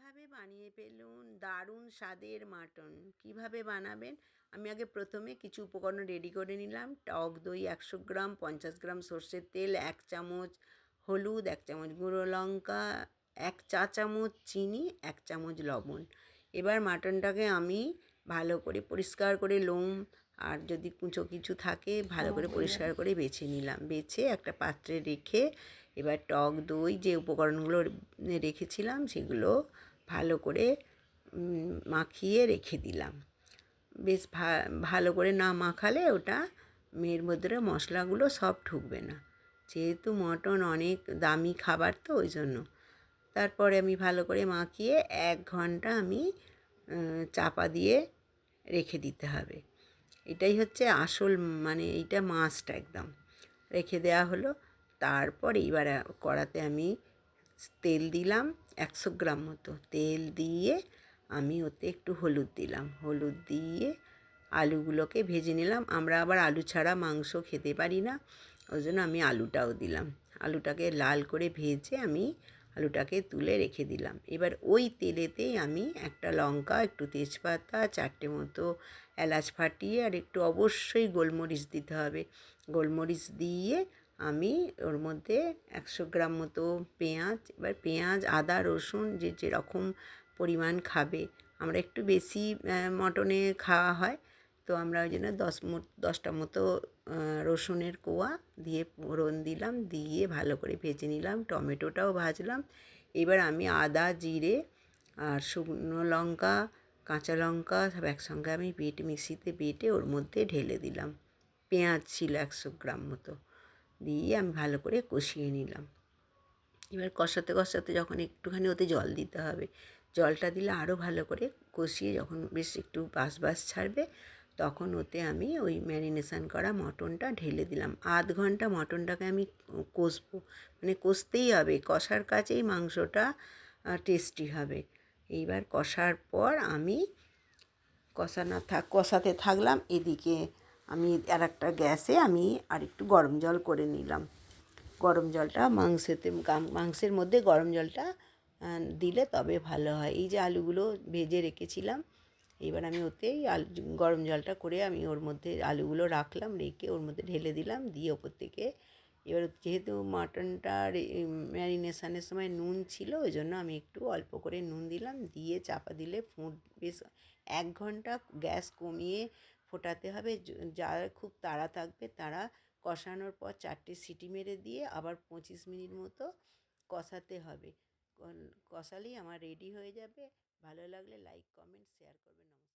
কিভাবে বানিয়ে ফেলুন দারুণ স্বাদের মাটন। কিভাবে বানাবেন? আমি আগে প্রথমে কিছু উপকরণ রেডি করে নিলাম। টক দই 100 গ্রাম, 50 গ্রাম সর্ষের তেল, 1 চামচ হলুদ, 1 চামচ গুঁড়ো লঙ্কা, 1 চা চামচ চিনি, 1 চামচ লবণ। এবার মাটনটাকে আমি ভালো করে পরিষ্কার করে লোম আর যদি কুঁচো কিছু থাকে ভালো করে পরিষ্কার করে বেছে নিলাম। বেছে একটা পাত্রে রেখে এবার টক দই যে উপকরণগুলো রেখেছিলাম সেগুলো ভালো করে মাখিয়ে রেখে দিলাম। বেশ ভালো করে না মাখালে ওটা এর মধ্যে মশলাগুলো সব ঢুকবে না, যেহেতু মটন অনেক দামি খাবার তো ওই জন্য। তারপরে আমি ভালো করে মাখিয়ে 1 ঘন্টা আমি চাপা দিয়ে রেখে দিতে হবে। এটাই হচ্ছে আসল, মানে এইটা মাস্ট একদম। রেখে দেওয়া হলো। তারপর এইবার কড়াতে আমি তেল দিলাম 100 গ্রাম মতো। তেল দিয়ে আমি ওতে একটু হলুদ দিলাম। হলুদ দিয়ে আলুগুলোকে ভেজে নিলাম। আমরা আবার আলু ছাড়া মাংস খেতে পারি না, ওই জন্য আমি আলুটাও দিলাম। আলুটাকে লাল করে ভেজে আমি আলুটাকে তুলে রেখে দিলাম। এবার ওই তেলেতেই আমি একটা লঙ্কা, একটু তেজপাতা, 4টে মতো এলাচ ফাটিয়ে আর একটু অবশ্যই গোলমরিচ দিতে হবে। গোলমরিচ দিয়ে আমি ওর মধ্যে 100 গ্রাম মতো পেঁয়াজ, এবার পেঁয়াজ আদা রসুন যে যেরকম পরিমাণ খাবে, আমরা একটু বেশি মটনে খাওয়া হয় তো আমরা ওই জন্য 10টা মতো রসুনের কোয়া দিয়ে ফোড়ন দিলাম, দিয়ে ভালো করে ভেজে নিলাম। টমেটোটাও ভাজলাম। এবার আমি আদা জিরে আর শুকনো লঙ্কা কাঁচা লঙ্কা সব একসঙ্গে আমি মিক্সিতে বেটে ওর মধ্যে ঢেলে দিলাম। পেঁয়াজ ছিল 100 গ্রাম মতো, দিয়ে আমি ভালো করে কষিয়ে নিলাম। এবার কষাতে কষাতে যখন একটুখানি ওতে জল দিতে হবে, জলটা দিলে আরও ভালো করে কষিয়ে যখন বেশ একটু বাস ছাড়বে তখন ওতে আমি ওই ম্যারিনেশন করা মটনটা ঢেলে দিলাম। 1/2 ঘন্টা মটনটাকে আমি কষবো, মানে কষতেই হবে, কষার কাছেই মাংসটা টেস্টি হবে। এইবার কষার পর আমি কষাতে থাকলাম। এদিকে আমি আর একটা গ্যাসে আমি আর একটু গরম জল করে নিলাম। গরম জলটা মাংসের মধ্যে গরম জলটা দিলে তবে ভালো হয়। এই যে আলুগুলো ভেজে রেখেছিলাম, এবার আমি ওতেই গরম জলটা করে আমি ওর মধ্যে আলুগুলো রাখলাম, রেখে ওর মধ্যে ঢেলে দিলাম, দিয়ে ওপর থেকে এবার যেহেতু মাটনটা ম্যারিনেশনের সময় নুন ছিল ওই জন্য আমি একটু অল্প করে নুন দিলাম, দিয়ে চাপা দিলে বেশ 1 ঘন্টা গ্যাস কমিয়ে ফোটাতে হবে। যারা খুব তাড়া থাকবে তারা কষানোর পর 4টে সিটি মেরে দিয়ে আবার 25 মিনিট মতো কষাতে হবে। কষালেই আমার রেডি হয়ে যাবে। ভালো লাগলে লাইক কমেন্ট শেয়ার করবেন। নমস্কার।